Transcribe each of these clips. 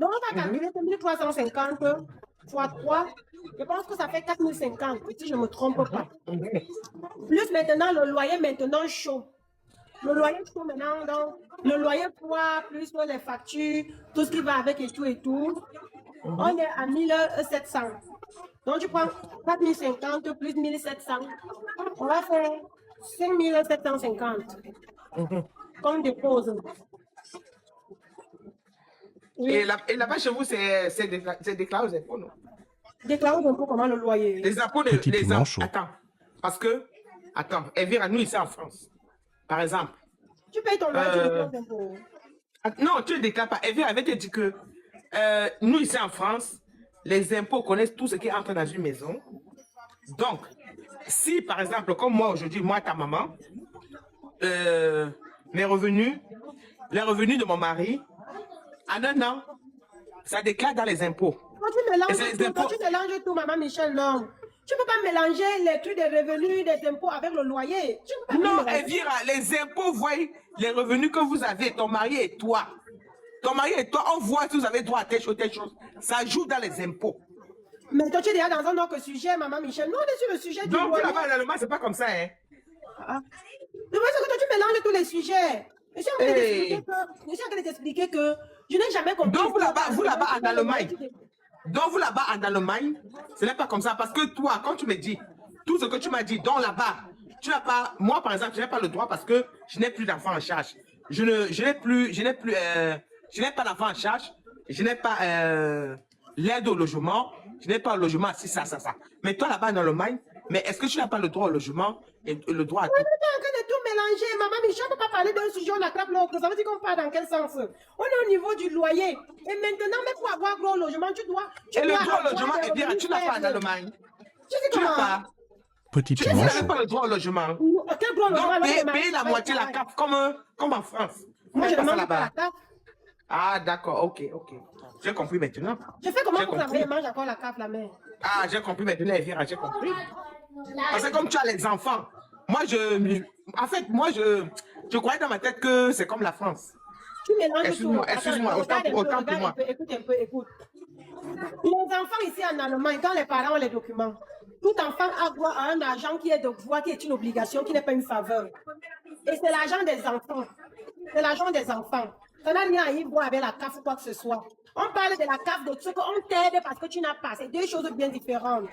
Donc, on va calculer que 1350 fois 3, je pense que ça fait 4050, si je ne me trompe pas. Plus maintenant, le loyer maintenant chaud. Le loyer chaud maintenant, donc, le loyer froid, plus les factures, tout ce qui va avec et tout, on est à 1700. Donc, tu prends 4050 plus 1700, on va faire 5750 qu'on dépose. Oui. Et là-bas, chez vous, c'est déclaré aux impôts, non? Déclaré aux impôts, comment le loyer? Les impôts, les impôts. Attends, parce que, attends, Elvira, nous ici en France, par exemple. Tu payes ton loyer, tu déclares aux impôts. Non, tu ne déclares pas. Elvira avait te dit que nous ici en France, les impôts connaissent tout ce qui entre dans une maison. Donc, si par exemple, comme moi aujourd'hui, moi, ta maman, les revenus de mon mari, en un an, ça déclare dans les impôts. Quand tu mélanges tout, maman Michel, non. Tu ne peux pas mélanger les trucs des revenus, des impôts avec le loyer. Non, Elvira, les impôts voient les revenus que vous avez, ton mari et toi. Ton mari et toi, on voit si vous avez droit à telle chose. Ça joue dans les impôts. Mais toi, tu es déjà dans un autre sujet, maman Michel. Nous, on est sur le sujet du loyer. Donc, là-bas, en Allemagne, c'est pas comme ça, hein? C'est que toi, tu mélanges tous les sujets. Je suis en train de t'expliquer que je n'ai jamais compris. Donc, vous là-bas en Allemagne. Donc, vous là-bas en Allemagne, ce n'est pas comme ça. Parce que toi, quand tu me dis, tout ce que tu m'as dit, donc là-bas, tu n'as pas, moi par exemple, je n'ai pas le droit parce que je n'ai plus d'enfants en charge. Je n'ai pas d'enfants en charge. Je n'ai pas l'aide au logement. Je n'ai pas le logement, si ça. Mais toi là-bas en Allemagne, mais est-ce que tu n'as pas le droit au logement et le droit à tout? On est en train de tout mélanger. Maman Michel, on ne peut pas parler d'un sujet, on attrape l'autre. Ça veut dire qu'on parle dans quel sens? On est au niveau du loyer. Et maintenant, même pour avoir gros logement, tu dois. Et le droit au logement, eh bien, tu n'as pas en Allemagne. Tu n'as pas. Petit tu n'as pas le droit au logement. Quel droit au logement? Donc, payer la moitié la CAF comme en France. Moi, je ne mange pas la CAF. Ah, d'accord, ok. J'ai compris maintenant. Je fais comment pour travailler, mange encore la CAF, la mère. Ah, j'ai compris maintenant, Elvira, j'ai compris. Parce que comme tu as les enfants, moi, je croyais dans ma tête que c'est comme la France. Tu mélanges tout. Excuse-moi, autant pour moi. Écoute un peu. Les enfants ici en Allemagne, quand les parents ont les documents, tout enfant a droit à un argent qui est de voix, qui est une obligation, qui n'est pas une faveur. Et c'est l'argent des enfants. C'est l'argent des enfants. Ça n'a rien à y voir avec la CAF ou quoi que ce soit. On parle de la CAF, de ce qu'on t'aide parce que tu n'as pas. C'est deux choses bien différentes.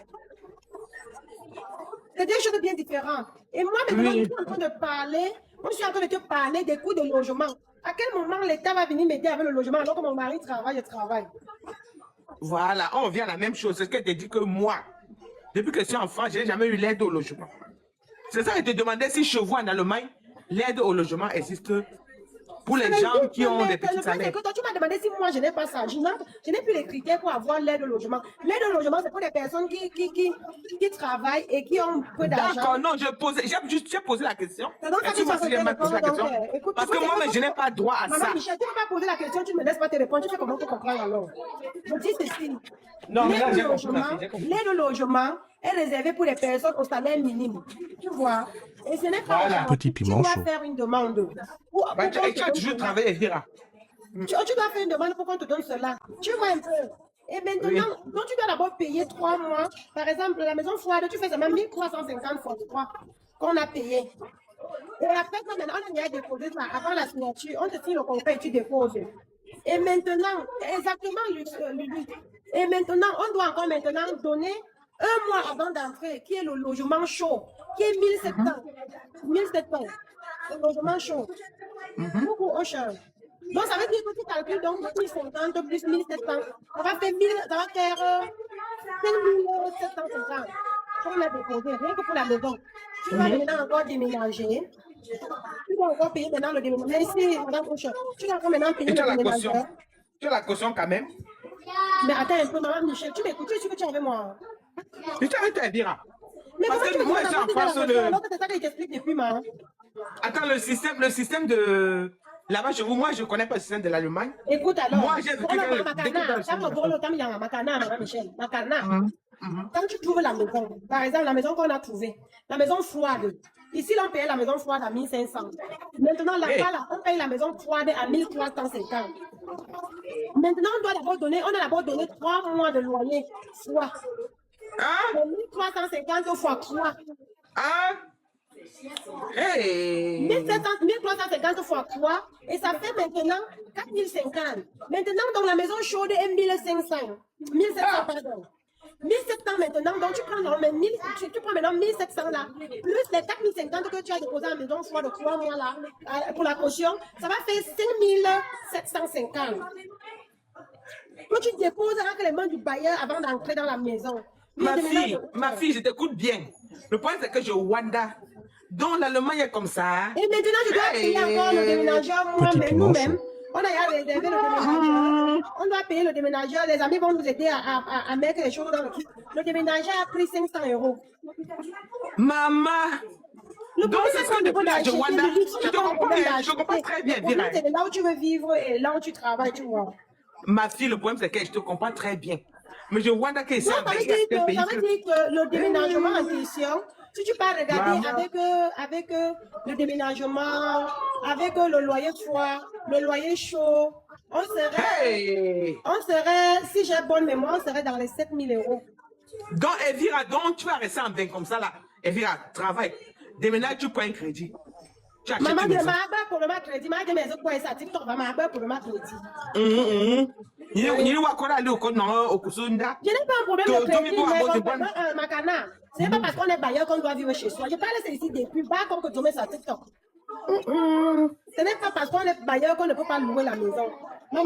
C'est deux choses bien différentes. Et moi, maintenant, je suis en train de te parler des coûts de logement. À quel moment l'État va venir m'aider avec le logement alors que mon mari travaille, je travaille? Voilà, on revient à la même chose. C'est ce qu'elle te dit que moi, depuis que je suis enfant, je n'ai jamais eu l'aide au logement. C'est ça que je te demandais si chez vous en Allemagne, l'aide au logement existe pour les gens qui ont des petits salaires. Toi, tu m'as demandé si moi je n'ai pas ça. Je n'ai plus les critères pour avoir l'aide au logement. L'aide au logement, c'est pour les personnes qui travaillent et qui ont peu d'argent. D'accord, non, j'ai posé la question. Excuse-moi si j'ai mal posé la question. Parce que moi, je n'ai pas droit à ça. Maman Michel, tu ne m'as pas posé la question, tu ne me laisses pas te répondre. Tu fais comment tu comprends alors? Je dis ceci. L'aide au logement est réservée pour les personnes au salaire minimum. Tu vois? Et ce n'est pas petit piment chaud. Tu dois faire une demande. Tu as toujours travaillé, Elvira. Tu dois faire une demande pour qu'on te donne cela. Tu vois un peu. Et maintenant, donc tu dois d'abord payer 3 mois. Par exemple, la maison froide, tu fais seulement 1350 fois 3 qu'on a payé. Et après, quand maintenant, on a déposé ça avant la signature, on te signe le contrat et tu déposes. Et maintenant, exactement, et maintenant, on doit encore maintenant donner 1 mois avant d'entrer, qui est le logement chaud, qui est 1700. 1700. Le logement chaud. Beaucoup au change. Donc, ça veut dire que tu calcules donc 1050 plus 1700. Ça va faire 5750. On a déposé, rien que pour la maison. Tu vas maintenant encore déménager. Tu dois encore payer maintenant le déménagement. Mais ici, madame Ocha, tu dois encore maintenant payer le déménagement. Tu as la caution quand même? Mais attends un peu, maman Michel, tu m'écoutes, tu es sûr que tu es avec moi? Je t'arrête à dire. Mais parce que moi, j'ai en face de... Alors que c'est ça que je t'explique depuis, maman. Attends, le système de... Là-bas, chez vous, moi, je ne connais pas le système de l'Allemagne. Écoute alors. Moi, j'ai vécu dans Quand tu trouves la maison, par exemple, la maison qu'on a trouvée, la maison froide, Ici, là, on payait la maison froide à 1500. Maintenant, là-bas, là, on paye la maison froide à 1350. Maintenant, on a d'abord donné 3 mois de loyer froid. Hein? 1350 fois 3. Hein? Hey! 1350 fois 3. Et ça fait maintenant 4050. Maintenant, dans la maison chaude est 1500. 1700, pardon. 1700 maintenant, donc tu prends maintenant 1700 là, plus les 4050 que tu as déposé à la maison froide de 3 mois là, pour la caution, ça va faire 5750. Quand tu déposes avec les mains du bailleur avant d'entrer dans la maison. Ma fille, je t'écoute bien. Le point, c'est que je Wanda. Donc, l'Allemagne est comme ça. Et maintenant, je dois payer encore le déménageur, moi-même, nous-mêmes. On a réservé le déménageur. On doit payer le déménageur. Les amis vont nous aider à mettre les choses dans le truc. Le déménageur a pris 500 €. Maman! Le Donc, c'est ce que depuis là, je Wanda. Je comprends très bien. C'est là où tu veux vivre et là où tu travailles, tu vois. Ma fille, le problème, c'est que je te comprends très bien. Mais je Wanda que c'est ça veut dire que le déménagement en question, si tu peux regarder avec le déménagement, avec le loyer froid, le loyer chaud, on serait, si j'ai bonne mémoire, on serait dans les 7000 €. Donc, Evira, donc tu vas rester en bain comme ça là. Evira, travaille. Déménage, tu prends un crédit. Maman de ma pour le crédit, maman de mes autres points, ça TikTok va ma pour le crédit. Je n'ai pas un problème de crédit, mais Makana, ce n'est pas parce qu'on est bailleur qu'on doit vivre chez soi. Je parle ici depuis pas comme que tu mets ça TikTok. Ce n'est pas parce qu'on est bailleur qu'on ne peut pas louer la maison. Moi,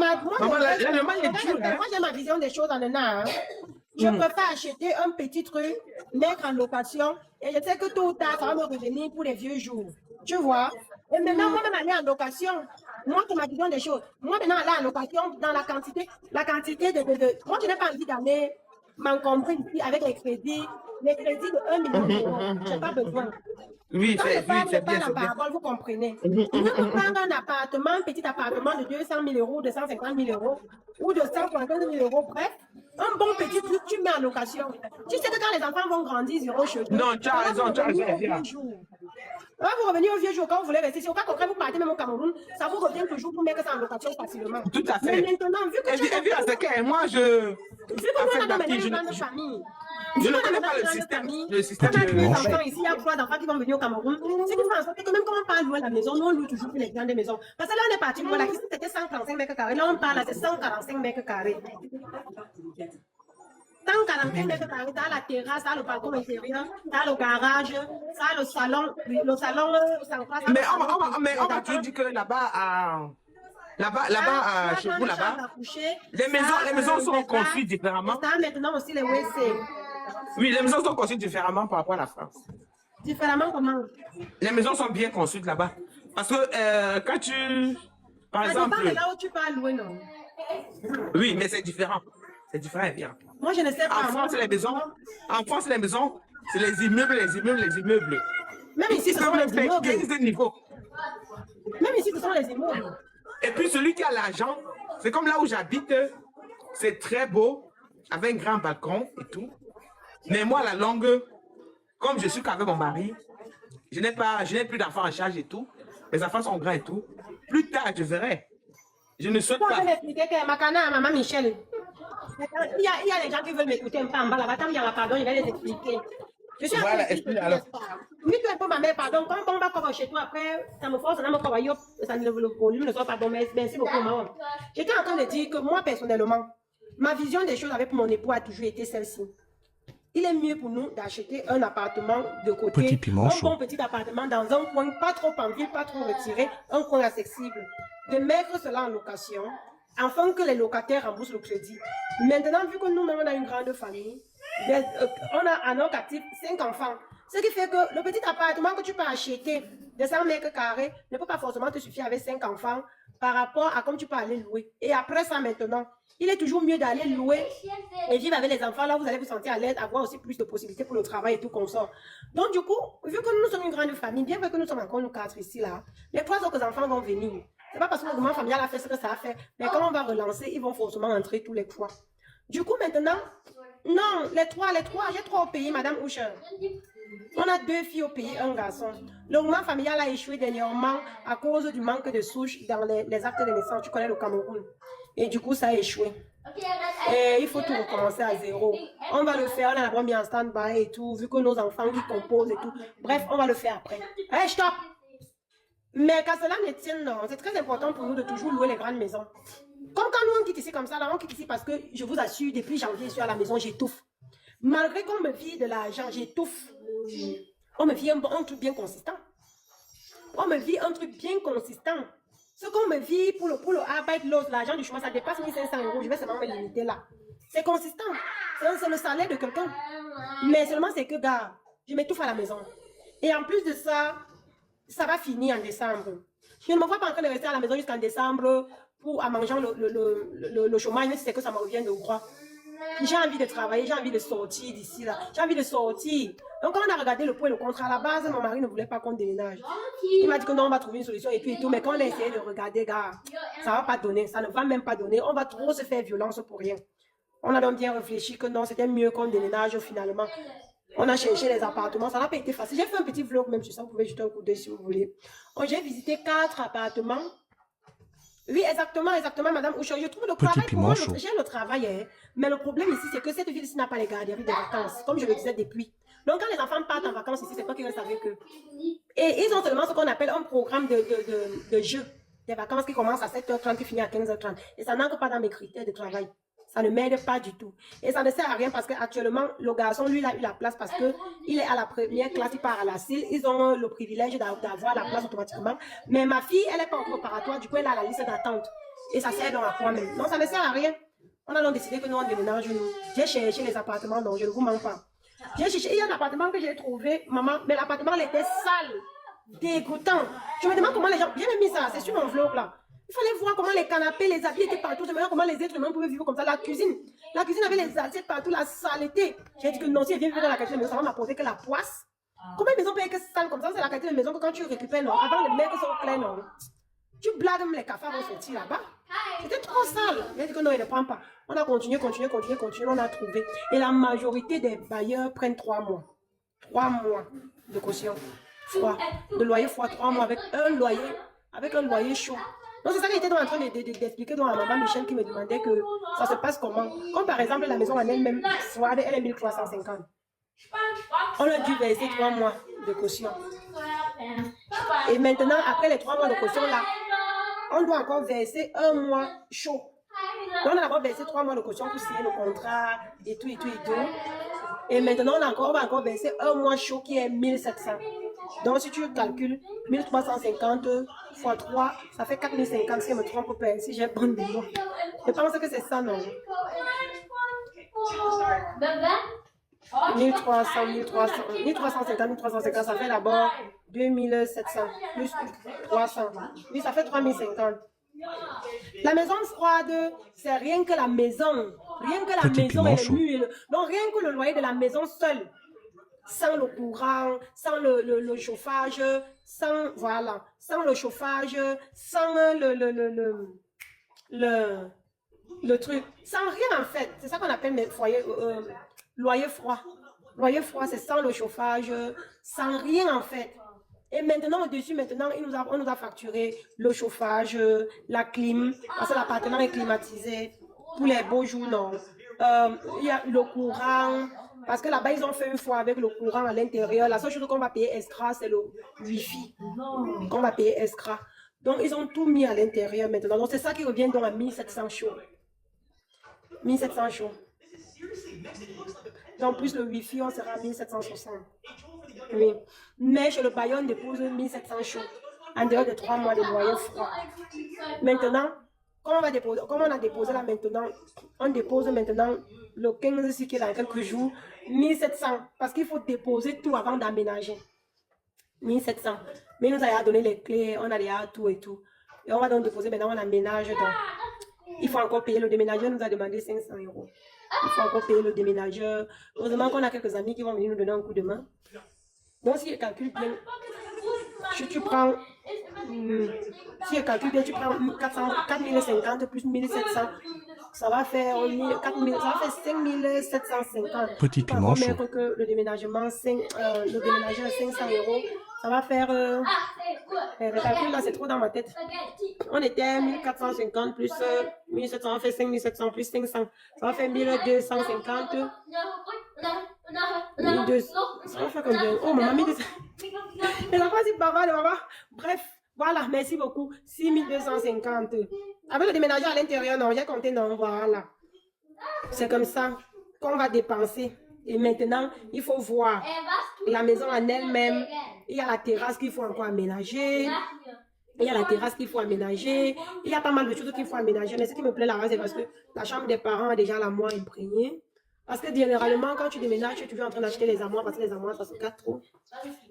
j'ai ma vision des choses en un an. Je préfère acheter un petit truc, mettre en location, et je sais que tôt ou tard, ça va me revenir pour les vieux jours. Tu vois? Et maintenant, moi-même aller en location, moi, c'est ma vision des choses. Moi, maintenant, aller en location, dans la quantité de... Moi, je n'ai pas envie d'aller m'encombrer ici avec les crédits de 1 million d'euros. Je n'ai pas besoin. Oui, c'est bien. Parabole, vous comprenez. Nous prendre un appartement, petit appartement de 200 000 €, de 150 000 € ou de 150 000 €, bref, un bon petit truc, tu mets en location. Tu sais que quand les enfants vont grandir, ils iront chez eux. Non, tu as raison, tu as raison. Quand vous revenez au vieux jour, quand vous voulez rester, si au cas contraire, vous partez même au Cameroun, ça vous revient toujours pour mettre ça en location facilement. Tout à fait. Mais maintenant, vu que tu as moi, je... Vu que nous avons maintenant une grande famille, je ne connais pas le système. On a deux enfants ici, il y a 3 enfants qui vont venir au Cameroun. C'est qu'il faut en sorte que même quand on parle louer la maison, nous on loue toujours pour les grandes maisons. Parce que là on est parti, voilà, ici c'était 145 mètres carrés, là on parle, c'est 145 mètres carrés. 145 mètres carrés, t'as la terrasse, t'as le balcon intérieur, t'as le garage, t'as le salon central. Mais on va te dire que là-bas, chez vous là-bas, les maisons sont conçues différemment. T'as maintenant aussi les WC. Oui, les maisons sont conçues différemment par rapport à la France. Différemment comment? Les maisons sont bien conçues là-bas. Parce que quand tu... Par exemple... C'est là où tu peux louer, non? Oui, mais c'est différent. C'est différent, bien. Moi, je ne sais pas. En France, les maisons, c'est les immeubles. Même ici, ce sont les immeubles. Même ici, ce sont les immeubles. Et puis, celui qui a l'argent, c'est comme là où j'habite, c'est très beau, avec un grand balcon et tout. Mais moi, la longue, comme je suis qu'avec mon mari, je n'ai plus d'enfants en charge et tout. Les enfants sont grands et tout. Plus tard, je verrai. Je ne souhaite pas. Je vais expliquer que Makana, maman Michel. Il y a des gens qui veulent m'écouter un peu en bas là-bas. Tant qu'il y a pardon, je vais les expliquer. Je suis voilà, explique alors. Oui, tu es pour ma mère, pardon. Quand on va comme chez toi, après, ça me force, ça me force, ça ne le volume ne soit pas bon. Merci beaucoup, maman. J'étais en train de dire que moi, personnellement, ma vision des choses avec mon époux a toujours été celle-ci. Il est mieux pour nous d'acheter un appartement de côté, un bon petit appartement dans un coin, pas trop en ville, pas trop retiré, un coin accessible. De mettre cela en location, afin que les locataires remboursent le crédit. Maintenant, vu que nous-mêmes, on a une grande famille, on a à notre actif 5 enfants. Ce qui fait que le petit appartement que tu peux acheter de 100 mètres carrés ne peut pas forcément te suffire avec 5 enfants par rapport à comme tu peux aller louer. Et après ça, maintenant, il est toujours mieux d'aller louer et vivre avec les enfants. Là, vous allez vous sentir à l'aise, avoir aussi plus de possibilités pour le travail et tout comme ça. Donc, du coup, vu que nous sommes une grande famille, bien que nous sommes encore nous 4 ici, là, les 3 autres enfants vont venir. C'est pas parce que le mouvement familial a fait ce que ça a fait, mais quand on va relancer, ils vont forcément entrer tous les 3. Du coup, maintenant, non, les 3, j'ai 3 au pays, Madame Usher. On a 2 filles au pays, un garçon. Le mouvement familial a échoué dernièrement à cause du manque de souches dans les actes de naissance. Tu connais le Cameroun. Et du coup, ça a échoué. Et il faut tout recommencer à zéro. On va le faire, on a d'abord mis en stand-by et tout, vu que nos enfants qui composent et tout. Bref, on va le faire après. Hey, stop! Mais qu'à cela ne tienne, non. C'est très important pour nous de toujours louer les grandes maisons. Comme quand nous on quitte ici comme ça, là, on quitte ici parce que, je vous assure, depuis janvier, je suis à la maison, j'étouffe. Malgré qu'on me vide de l'argent, j'étouffe. On me vit un truc bien consistant. On me vit un truc bien consistant. Ce qu'on me vit pour le Arbeitslos, l'argent du chômage, ça dépasse 1500 €. Je vais seulement me limiter là. C'est consistant. C'est le salaire de quelqu'un. Mais seulement c'est que, gars, je m'étouffe à la maison. Et en plus de ça, ça va finir en décembre. Je ne me vois pas en train de rester à la maison jusqu'en décembre en mangeant le chômage, même si c'est que ça me revient de droit. J'ai envie de travailler, j'ai envie de sortir d'ici là. J'ai envie de sortir. Donc, quand on a regardé le pour et le contre, à la base, mon mari ne voulait pas qu'on déménage. Il m'a dit que non, on va trouver une solution et tout. Mais quand on a essayé de regarder, gars, ça ne va pas donner. Ça ne va même pas donner. On va trop se faire violence pour rien. On a donc bien réfléchi que non, c'était mieux qu'on déménage finalement. On a cherché les appartements. Ça n'a pas été facile. J'ai fait un petit vlog même sur ça. Vous pouvez jeter un coup d'œil si vous voulez. J'ai visité 4 appartements. Oui, exactement, madame. Je trouve le travail pour moi, j'ai le travail, hein. Mais le problème ici, c'est que cette ville-ci n'a pas les garderies de vacances, comme je le disais depuis. Donc, quand les enfants partent en vacances ici, c'est pas qu'ils restent avec eux. Et ils ont seulement ce qu'on appelle un programme de jeu, des vacances qui commencent à 7h30, qui finit à 15h30. Et ça n'entre pas dans mes critères de travail. Ça ne m'aide pas du tout. Et ça ne sert à rien parce qu'actuellement, le garçon, lui, il a eu la place parce qu'il est à la première classe, il part à la CIL. Ils ont le privilège d'avoir la place automatiquement. Mais ma fille, elle n'est pas encore préparatoire, du coup, elle a la liste d'attente. Et ça sert donc à quoi même? Donc, ça ne sert à rien. On a donc décidé que nous, on déménage, nous. J'ai cherché les appartements, donc je ne vous mens pas. J'ai cherché, il y a un appartement que j'ai trouvé, maman, mais l'appartement, il était sale, dégoûtant. Je me demande comment les gens, j'ai même mis ça, c'est sur mon vlog là. Il fallait voir comment les canapés, les habits étaient partout. Je me demande comment les êtres humains pouvaient vivre comme ça. La cuisine avait les assiettes partout, la saleté. J'ai dit que non, si elle vient vivre dans la qualité de maison, ça va m'apporter que la poisse. Comment une maison peut être sale comme ça? C'est la qualité de maison que quand tu récupères, non. Avant, les mecs sont clairs, non. Tu blagues, même les cafards vont sortir là-bas. C'était trop sale. J'ai dit que non, il ne prend pas. On a continué, on a trouvé. Et la majorité des bailleurs prennent 3 mois. 3 mois de caution froid. De loyer froid, 3 mois avec un loyer chaud. Donc, c'est ça que j'étais en train d'expliquer à maman Michel qui me demandait que ça se passe comment. Comme par exemple, la maison en elle-même, froide, elle est 1350. On a dû verser 3 mois de caution. Et maintenant, après les 3 mois de caution, là, on doit encore verser 1 mois chaud. Donc, on a d'abord versé 3 mois de caution pour signer le contrat et tout. Et maintenant, on va encore verser 1 mois chaud qui est 1700. Donc, si tu calcules 1350 x 3, ça fait 4050, si je ne me trompe pas, si j'ai bonne mémoire. Je pense que c'est ça, non? 1350, ça fait d'abord 2700 plus 300. Oui, ça fait 3050. La maison froide, c'est rien que la maison. Rien que la maison et les murs. Donc, rien que le loyer de la maison seul. Sans le courant, sans le chauffage, sans le chauffage, sans le truc, sans rien en fait. C'est ça qu'on appelle mes foyers, loyer froid. Loyer froid, c'est sans le chauffage, sans rien en fait. Et maintenant, au-dessus, on nous a facturé le chauffage, la clim, parce que l'appartement est climatisé. Pour les beaux jours, non. Il y a le courant. Parce que là-bas, ils ont fait une fois avec le courant à l'intérieur. La seule chose qu'on va payer extra, c'est le Wi-Fi. Qu'on va payer extra. Donc, ils ont tout mis à l'intérieur maintenant. Donc, c'est ça qui revient donc à 1700 chauds. 1700 chauds. Donc, plus le Wi-Fi, on sera à 1760. Oui. Mais chez le bailleur, on dépose 1700 chauds. En dehors de 3 mois de loyer froid. Maintenant, comme on a déposé là maintenant, on dépose maintenant le 15 ici qui est dans quelques jours, 1700. Parce qu'il faut déposer tout avant d'aménager. 1700. Mais il nous a donné les clés, on a déjà tout et tout. Et on va donc déposer, maintenant on aménage. Donc, il faut encore payer le déménageur, nous a demandé 500 €. Il faut encore payer le déménageur. Heureusement qu'on a quelques amis qui vont venir nous donner un coup de main. Donc si je calcule bien, si tu prends Si je calcule bien, tu prends 4050 plus 1700. Ça va faire 4000, ça va faire 5750. Petit Tu peux piment encore chaud. mettre que le déménagement, le déménagement à 500 euros. Ça va faire. Le calcul là, c'est trop dans ma tête. On était 1450 plus 1700, on fait 5700 plus 500. Ça va faire 1250. 1200. Ça va faire combien? Oh, maman, 1200. Mais la phrase est bavarde, maman. Bref, voilà, merci beaucoup. 6250. Avec le déménagement à l'intérieur, non, j'ai compté, non, voilà. C'est comme ça qu'on va dépenser. Et maintenant, il faut voir la maison en elle-même. Il y a la terrasse qu'il faut encore aménager. Il y a la terrasse qu'il faut aménager. Il y a pas mal de choses qu'il faut aménager. Mais ce qui me plaît là-bas, c'est parce que la chambre des parents a déjà l'armoire imprégnée. Parce que généralement, quand tu déménages, tu es toujours en train d'acheter les armoires parce que les armoires, ça se gâte trop.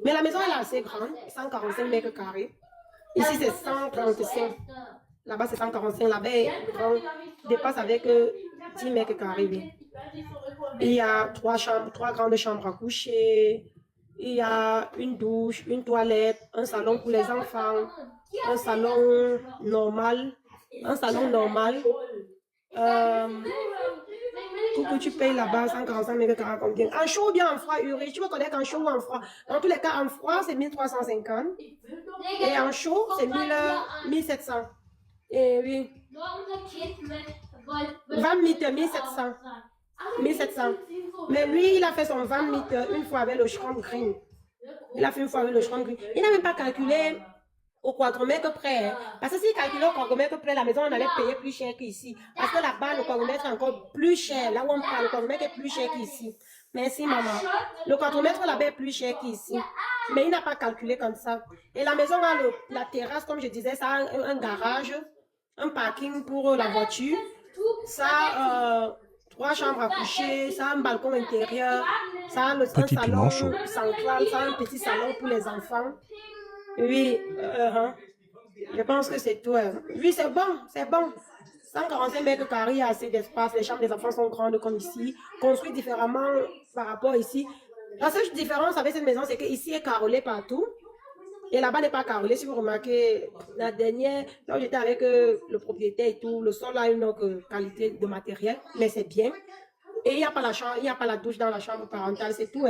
Mais la maison, elle est assez grande, 145 mètres carrés. Ici, c'est 135. Là-bas, c'est 145. Là-bas, dépasse avec 10 mètres carrés. Oui. Il y a 3 chambres, 3 grandes chambres à coucher. Il y a une douche, une toilette, un salon pour les enfants, un salon normal, Coucou, tu payes là-bas 145 mètres carrés combien? En chaud ou bien en froid, Uri? Tu veux connaître en chaud ou en froid? Dans tous les cas, en froid, c'est 1350. Et en chaud, c'est 1700. Et oui. 20 mètres, 1700. 1700. Mais lui, il a fait son 20 mètres une fois avec le Schramm Green. Il a fait une fois avec le Schramm Green. Il n'a même pas calculé au quadromètre près. Hein. Parce que s'il calculait au quadromètre près, la maison, on allait payer plus cher qu'ici. Parce que là-bas, le quadromètre est encore plus cher. Là où on parle, le quadromètre est plus cher qu'ici. Merci, maman. Le quadromètre là-bas est plus cher qu'ici. Mais il n'a pas calculé comme ça. Et la maison a la terrasse, comme je disais, ça a un garage, un parking pour la voiture. Ça a 3 chambres à coucher, ça a un balcon intérieur, ça a un salon central, ça a un petit salon pour les enfants. Oui, je pense que c'est tout. Oui, c'est bon, c'est bon. 145 mètres carrés, il y a assez d'espace. Les chambres des enfants sont grandes comme ici, construites différemment par rapport ici. La seule différence avec cette maison, c'est qu'ici est carrelé partout. Et là-bas n'est pas carrelé. Si vous remarquez, la dernière, là où j'étais avec le propriétaire et tout, le sol a une autre qualité de matériel, mais c'est bien. Et il n'y a pas la chambre, il n'y a pas la douche dans la chambre parentale, c'est tout.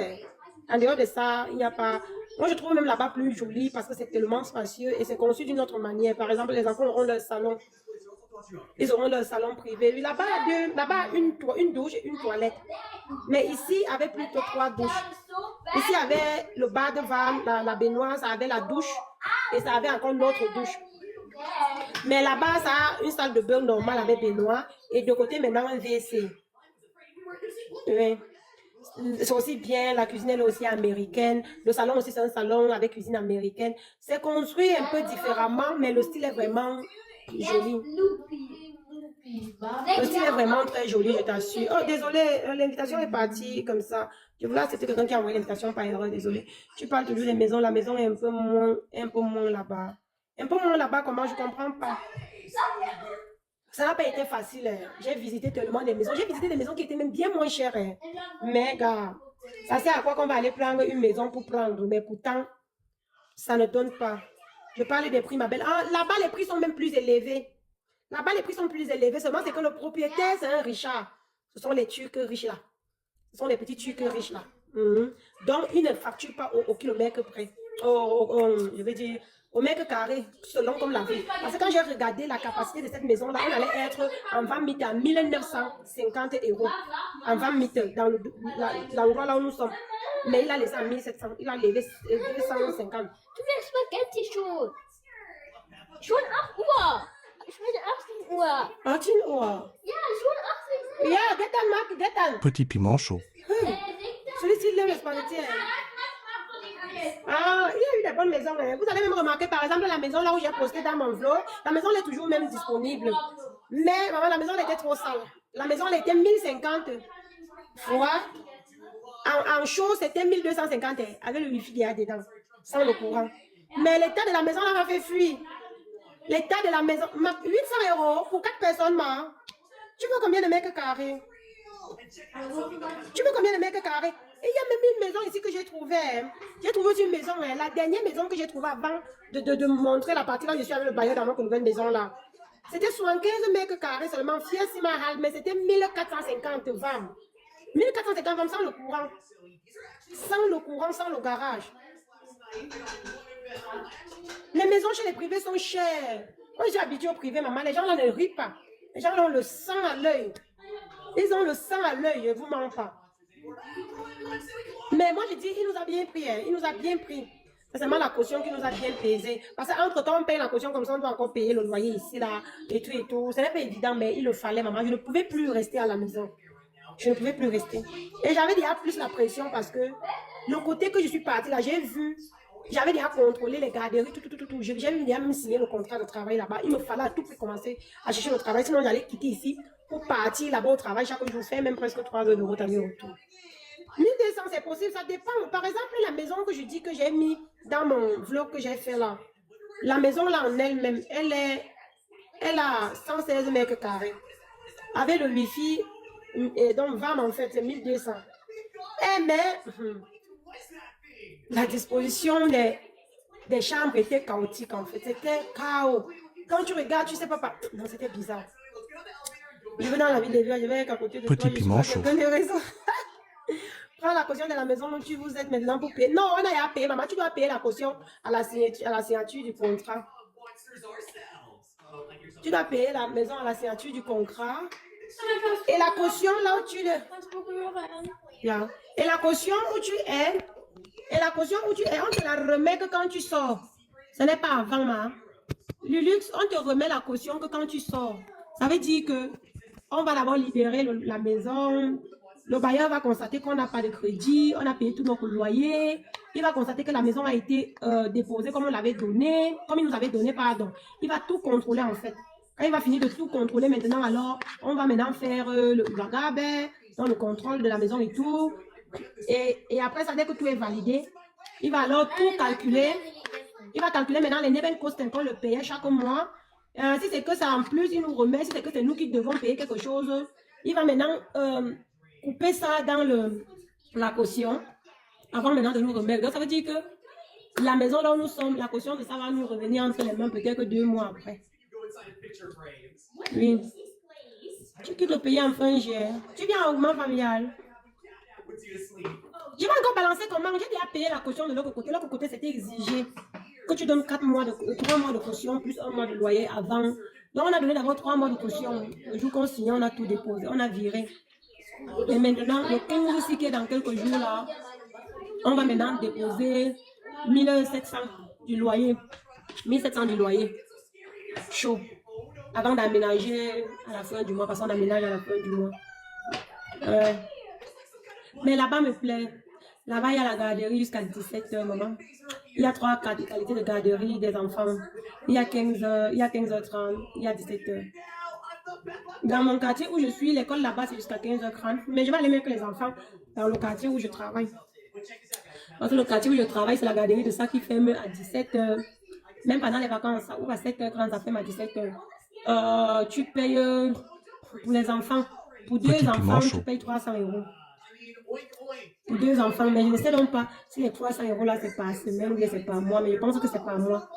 En dehors de ça, il n'y a pas. Moi, je trouve même là-bas plus joli parce que c'est tellement spacieux et c'est conçu d'une autre manière. Par exemple, les enfants auront leur salon. Ils auront leur salon privé. Là-bas, une douche et une toilette. Mais ici, avec plutôt 3 douches. Ici, il y avait le bas de vanne, la baignoire, ça avait la douche et ça avait encore une autre douche. Mais là-bas, ça a une salle de bain normale avec baignoire et de côté, maintenant, un WC. Oui. C'est aussi bien, la cuisine elle est aussi américaine. Le salon aussi, c'est un salon avec cuisine américaine. C'est construit un peu différemment, mais le style est vraiment joli. Le style est vraiment très joli, je t'assure. Oh, désolé, l'invitation est partie comme ça. Je voulais accepter quelqu'un qui a envoyé l'invitation par erreur, désolé. Tu parles toujours des maisons, la maison est un peu moins là-bas. Un peu moins là-bas, comment? Je comprends pas. Ça n'a pas été facile. J'ai visité tellement des maisons. J'ai visité des maisons qui étaient même bien moins chères. Mais gars, ça sert à quoi qu'on va aller prendre une maison pour prendre? Mais pourtant, ça ne donne pas. Je parle des prix, ma belle. Ah, là-bas, les prix sont même plus élevés. Là-bas, les prix sont plus élevés. Seulement, c'est que le propriétaire, c'est un richard. Ce sont les Turcs riches là. Ce sont les petits Turcs riches là. Donc, ils ne facturent pas au kilomètre près. Je veux dire, au mètre carré, selon comme la ville. Parce que quand j'ai regardé la capacité de cette maison-là, on allait être en 20 mètres à 1950 euros. En 20 mètres, dans l'endroit là où nous sommes. Mais il a laissé à 1700. Il a levé 250. Du willst Spaghetti schon. Schon 8 Uhr. Ich meine 18 Uhr. 18 Uhr. Ja, schon 18 Uhr. Yeah, get that, Mark, get that. Petit piment chaud. Celui-ci, il aime les spaghettis. Ah, il y a eu des bonnes maisons. Vous allez même remarquer, par exemple, la maison là où j'ai posté dans mon vlog, la maison elle est toujours même disponible. Mais maman, la maison elle était trop sale. La maison elle était 1050 fois. En chaud, c'était 1250 avec le wifi qu'il y a dedans, sans le courant. Mais l'état de la maison là m'a fait fuir. L'état de la maison, 800 € pour 4 personnes, ma. Tu veux combien de mètres carrés? Tu veux combien de mètres carrés? Et il y a même une maison ici que j'ai trouvée. Hein. J'ai trouvé aussi une maison, hein, la dernière maison que j'ai trouvée avant de montrer la partie là, je suis avec le bailleur dans notre nouvelle maison là. C'était 75 mètres carrés seulement, Fiat Simahal, mais c'était 1450 femmes. 1450 femmes sans le courant. Sans le courant, sans le garage. Les maisons chez les privés sont chères. Moi, j'ai habitué au privé, maman. Les gens là ne rient pas. Les gens là ont le sang à l'œil. Ils ont le sang à l'œil, ne vous mens pas. Mais moi, je dis, il nous a bien pris. Hein. Il nous a bien pris. C'est seulement la caution qui nous a bien pesé. Parce qu'entre-temps, on paye la caution comme ça, on doit encore payer le loyer ici, là, et tout, et tout. Ce n'est pas évident, mais il le fallait, maman. Je ne pouvais plus rester à la maison. Je ne pouvais plus rester. Et j'avais déjà plus la pression parce que le côté que je suis partie là, j'ai vu, j'avais déjà contrôlé les garderies, tout. J'ai déjà même signé le contrat de travail là-bas. Il me fallait à tout prix commencer à chercher le travail. Sinon, j'allais quitter ici pour partir là-bas au travail. Chaque jour, faire même presque 3 heures de route aller-retour. 1200, c'est possible, ça dépend. Par exemple, la maison que je dis que j'ai mis dans mon vlog que j'ai fait là, la maison là en elle-même, elle a 116 mètres carrés. Avec le wifi, et donc VAM en fait, c'est 1200. Mais la disposition des chambres était chaotique en fait, c'était chaos. Quand tu regardes, tu sais pas, non, c'était bizarre. Je vais dans la ville de Vieux, je vais à côté de Petit toi, piment chaud. Prends la caution de la maison où tu vous êtes maintenant pour payer. Non, on a à payer, maman. Tu dois payer la caution à la signature du contrat. Tu dois payer la maison à la signature du contrat. Et la caution là où tu es. Yeah. Et la caution où tu es. On te la remet que quand tu sors. Ce n'est pas avant, ma. Lulux, on te remet la caution que quand tu sors. Ça veut dire que on va d'abord libérer la maison. Le bailleur va constater qu'on n'a pas de crédit, on a payé tout notre loyer. Il va constater que la maison a été déposée comme on l'avait donné, comme il nous avait donné, pardon. Il va tout contrôler en fait. Quand il va finir de tout contrôler maintenant, alors on va maintenant faire le bagabé, dans le contrôle de la maison et tout. Et après ça, dès que tout est validé, il va alors tout calculer. Il va calculer maintenant les Neven Cost qu'on le payait chaque mois. Si c'est que ça en plus, il nous remet. Si c'est que c'est nous qui devons payer quelque chose, il va maintenant couper ça dans la caution avant maintenant de nous remettre. Donc ça veut dire que la maison là où nous sommes, la caution de ça va nous revenir entre les mains peut-être que 2 mois après. Oui. Tu quittes le pays en fin juillet. Tu viens en mouvement familial. Je vais encore balancer comment. J'ai déjà payé la caution de l'autre côté. L'autre côté, c'était exigé que tu donnes 3 mois de caution plus 1 mois de loyer avant. Donc on a donné d'abord 3 mois de caution. Le jour qu'on signait, on a tout déposé. On a viré. Et maintenant, le 15 aussi qui est dans quelques jours là, on va maintenant déposer 1700 du loyer. 1700 du loyer. Chaud. Avant d'aménager à la fin du mois, parce qu'on aménage à la fin du mois. Mais là-bas me plaît. Là-bas, il y a la garderie jusqu'à 17h, maman. Il y a 3 qualités de garderie des enfants. Il y a 15h, il y a 15h30, il y a 17h. Dans mon quartier où je suis, l'école là-bas, c'est jusqu'à 15h30. Mais je vais aller mettre les enfants dans le quartier où je travaille. Parce que le quartier où je travaille, c'est la garderie de ça qui ferme à 17h. Même pendant les vacances, ça ouvre à 7h30, ça ferme à 17h. Tu payes pour les enfants. Pour 2 enfants, tu payes 300 €. Pour 2 enfants, mais je ne sais donc pas si les 300 € là, c'est par semaine ou bien c'est par mois. Mais je pense que c'est par mois.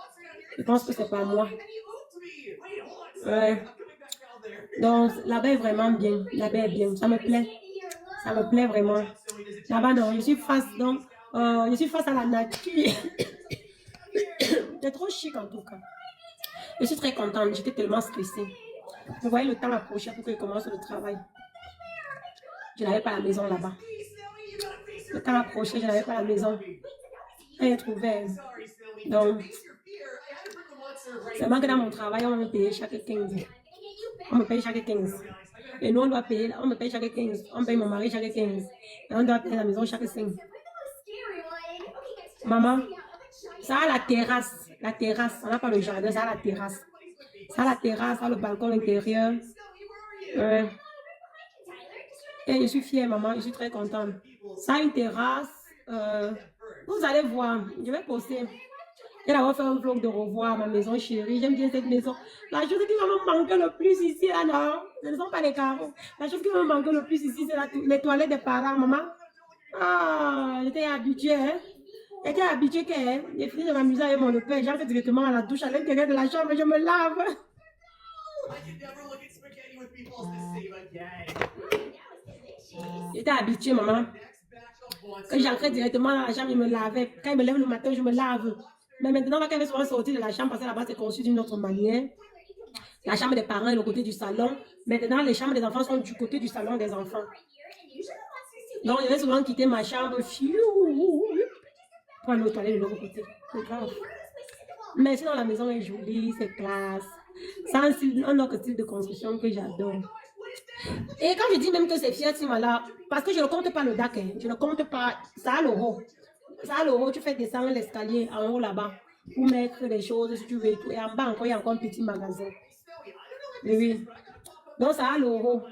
Je pense que c'est par mois. Ouais. Donc, là-bas est vraiment bien. Là-bas est bien. Ça me plaît. Ça me plaît vraiment. Là-bas, non. Je suis face, donc, je suis face à la nature. C'est trop chic en tout cas. Je suis très contente. J'étais tellement stressée. Je voyais le temps approcher pour que je commence le travail. Je n'avais pas la maison là-bas. Le temps approchait, je n'avais pas la maison. Rien trouvé. Donc, seulement que dans mon travail, on va me payer chaque 15. On me paye chaque 15. Et nous, on doit payer, on me paye chaque 15. On paye mon mari chaque 15. Et on doit payer la maison chaque 5. Maman, ça a la terrasse. La terrasse, on n'a pas le jardin, ça a la terrasse. Ça a la terrasse, ça a le balcon intérieur. Et je suis fière, maman, je suis très contente. Ça a une terrasse. Vous allez voir, je vais poster. J'ai d'abord fait un vlog de revoir ma maison chérie. J'aime bien cette maison. La chose qui va me manquer le plus ici, là, non, ce ne sont pas les carreaux. La chose qui va me manquer le plus ici, c'est les toilettes des parents, maman. Ah, j'étais habituée, hein. J'étais habituée que j'ai fini de m'amuser avec mon père. J'entre directement à la douche à l'intérieur de la chambre et je me lave. J'étais habituée, maman. Quand j'entrais directement dans la chambre, je me lavais. Quand il me lève le matin, je me lave. Mais maintenant, quand elle veut souvent sortir de la chambre, parce que là-bas, c'est conçu d'une autre manière. La chambre des parents est le côté du salon. Maintenant, les chambres des enfants sont du côté du salon des enfants. Donc, je vais souvent quitter ma chambre pour aller aux toilettes de l'autre côté. C'est grave. Mais sinon, la maison est jolie, c'est classe. C'est un autre style de construction que j'adore. Et quand je dis même que c'est Fiat Simala, parce que je ne compte pas le DAC, hein, je ne compte pas, ça a l'euro. Ça a l'euro, tu fais descendre l'escalier en haut là-bas pour mettre les choses si tu veux et tout. Et en bas encore, il y a encore un petit magasin. Oui. Donc ça a l'euro.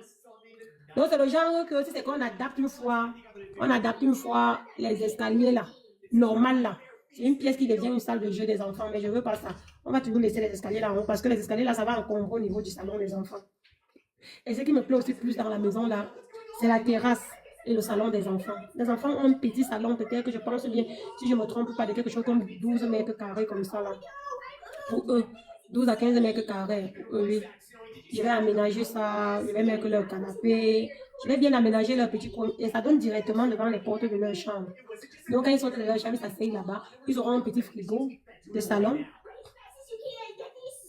Donc c'est le genre que si c'est qu'on adapte une fois, on adapte une fois les escaliers là, normal là. C'est une pièce qui devient une salle de jeu des enfants, mais je ne veux pas ça. On va toujours laisser les escaliers là en haut parce que les escaliers là, ça va encombrer au niveau du salon des enfants. Et ce qui me plaît aussi plus dans la maison là, c'est la terrasse et le salon des enfants. Les enfants ont un petit salon peut-être que je pense bien, si je ne me trompe pas, de quelque chose comme 12 mètres carrés comme ça là. Pour eux, 12 à 15 mètres carrés pour eux, oui. Je vais aménager ça, je vais mettre leur canapé, je vais bien aménager leur petit coin et ça donne directement devant les portes de leur chambre. Donc quand ils sortent de leur chambre, ils s'asseyent là-bas, ils auront un petit frigo de salon.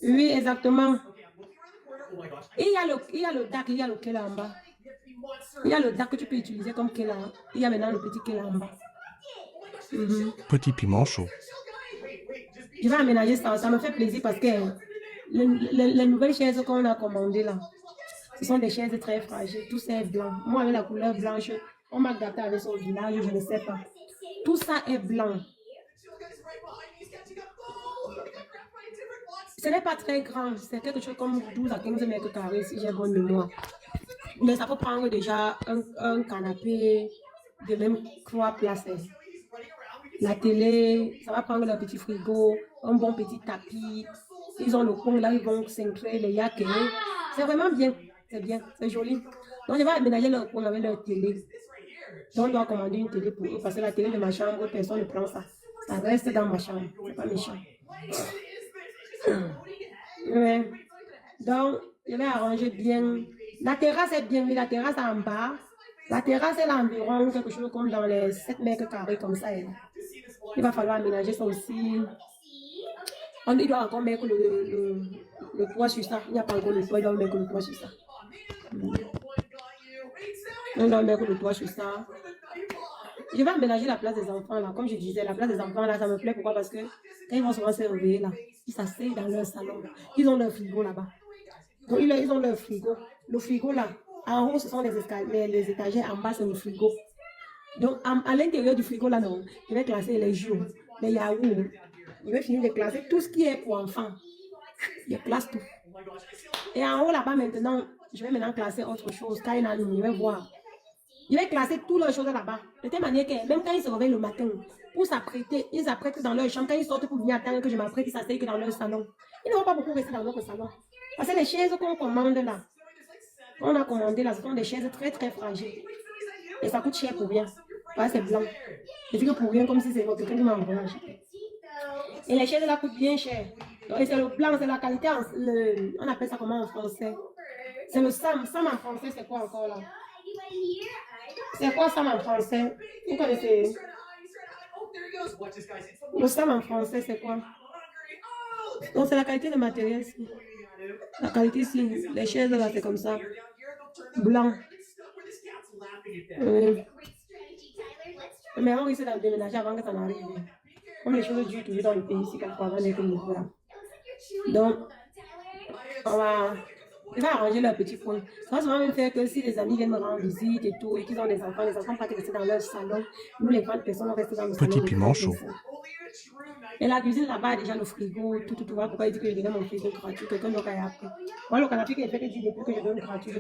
Oui, exactement. Et il y a le DAC, il y a le quai là en bas. Il y a le DAC que tu peux utiliser comme quai là. Il y a maintenant le petit quai là en bas. Petit piment chaud. Je vais aménager ça, ça me fait plaisir parce que les nouvelles chaises qu'on a commandées là, ce sont des chaises très fragiles, tout ça est blanc. Moi avec la couleur blanche, on m'a gâté avec son village, je ne sais pas. Tout ça est blanc. Ce n'est pas très grand, c'est quelque chose comme 12 à 15 mètres carrés si j'ai bonne mémoire. Mais ça peut prendre déjà un canapé de même 3 places. La télé, ça va prendre le petit frigo, un bon petit tapis. Ils ont le coin là, ils vont s'inclure les yaks. C'est vraiment bien, c'est joli. Donc je vais aménager leur coin avec leur télé. Donc on doit commander une télé pour eux parce que la télé de ma chambre, personne ne prend ça. Ça reste dans ma chambre, c'est pas méchant. Ouais. Donc, je vais arranger bien. La terrasse est bien, mais la terrasse est en bas. La terrasse est environ quelque chose comme dans les 7 mètres carrés comme ça. Il va falloir aménager ça aussi. Il doit encore mettre le toit sur ça. Il n'y a pas encore le toit, il doit mettre le toit sur ça. On doit mettre le toit sur ça. Je vais aménager la place des enfants là. Comme je disais, la place des enfants là, ça me plaît. Pourquoi? Parce que quand ils vont souvent se réveiller là, ils s'asseyent dans leur salon. Ils ont leur frigo là-bas. Donc ils ont leur frigo. Le frigo là, en haut ce sont les escaliers, les étagères, en bas c'est le frigo. Donc à l'intérieur du frigo là, non, je vais classer les jus, les yaourts. Je vais finir de classer tout ce qui est pour enfants. Je classe tout. Et en haut là-bas maintenant, je vais maintenant classer autre chose. Quand il y a je vais voir. Je vais classer toutes les choses là-bas. De telle manière que même quand ils se réveillent le matin, pour s'apprêter, ils s'apprêtent dans leur chambre. Quand ils sortent pour venir attendre que je m'apprête, ils s'asseyent que dans leur salon. Ils ne vont pas beaucoup rester dans notre salon. Parce que les chaises qu'on commande là, on a commandé là, ce sont des chaises très très fragiles. Et ça coûte cher pour rien. Parce que c'est blanc. Je dis que pour rien, comme si c'est votre quelqu'un qui m'a envoyé. Et les chaises là coûtent bien cher. Et c'est le blanc, c'est la qualité, on appelle ça comment en français? C'est le SAM. SAM en français, c'est quoi encore là? C'est quoi SAM en français? Vous connaissez? Le SAM en français, c'est quoi? Donc c'est la qualité de matériel ici. La qualité ici, les chaises là, c'est comme ça. Blanc. Mais on risque de déménager avant que ça n'arrive. Comme les choses durent toujours dans le pays ici, quelquefois avant d'être niveau là. Donc, je vais arranger leur petit coin. Ça va souvent même faire que si les amis viennent me rendre visite et tout, et qu'ils ont des enfants vont rester dans leur salon. Nous, les grandes personnes, on reste dans le salon. Petit piment chaud. Et la cuisine là-bas a déjà le frigo, tout. Voilà pourquoi il dit que je donne mon frigo gratuit. Quelqu'un d'autre a appris. Moi, le canapé qui est fait, il dit depuis que je donne gratuit.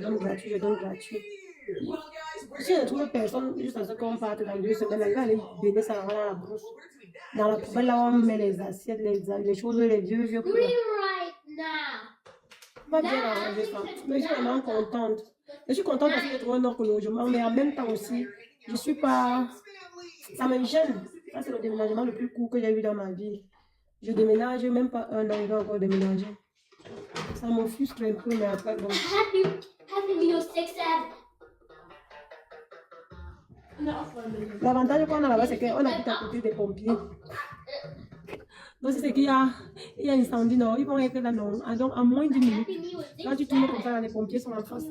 Si je ne trouve personne, juste à ce qu'on parte dans 2 semaines, il va aller baigner ça dans la brousse. Dans la poubelle, là où on met les assiettes, les choses, les vieux poubelles. Right now. On va bien arranger ça. Mais je suis vraiment contente. Je suis contente parce que j'ai trouvé un autre logement, mais en même temps aussi, je suis pas... Ça me gêne. Ça, c'est le déménagement le plus court que j'ai eu dans ma vie. Je déménage, même pas un an, je vais encore déménager. Ça m'offusque un peu, mais après, bon. Happy Meal 6 L'avantage qu'on a là-bas, c'est qu'on habite à côté des pompiers. Donc, si c'est qu'il y a incendie, non, ils vont être là, non. Donc, en moins d'une minute, quand tu tournes comme ça, les pompiers sont en face.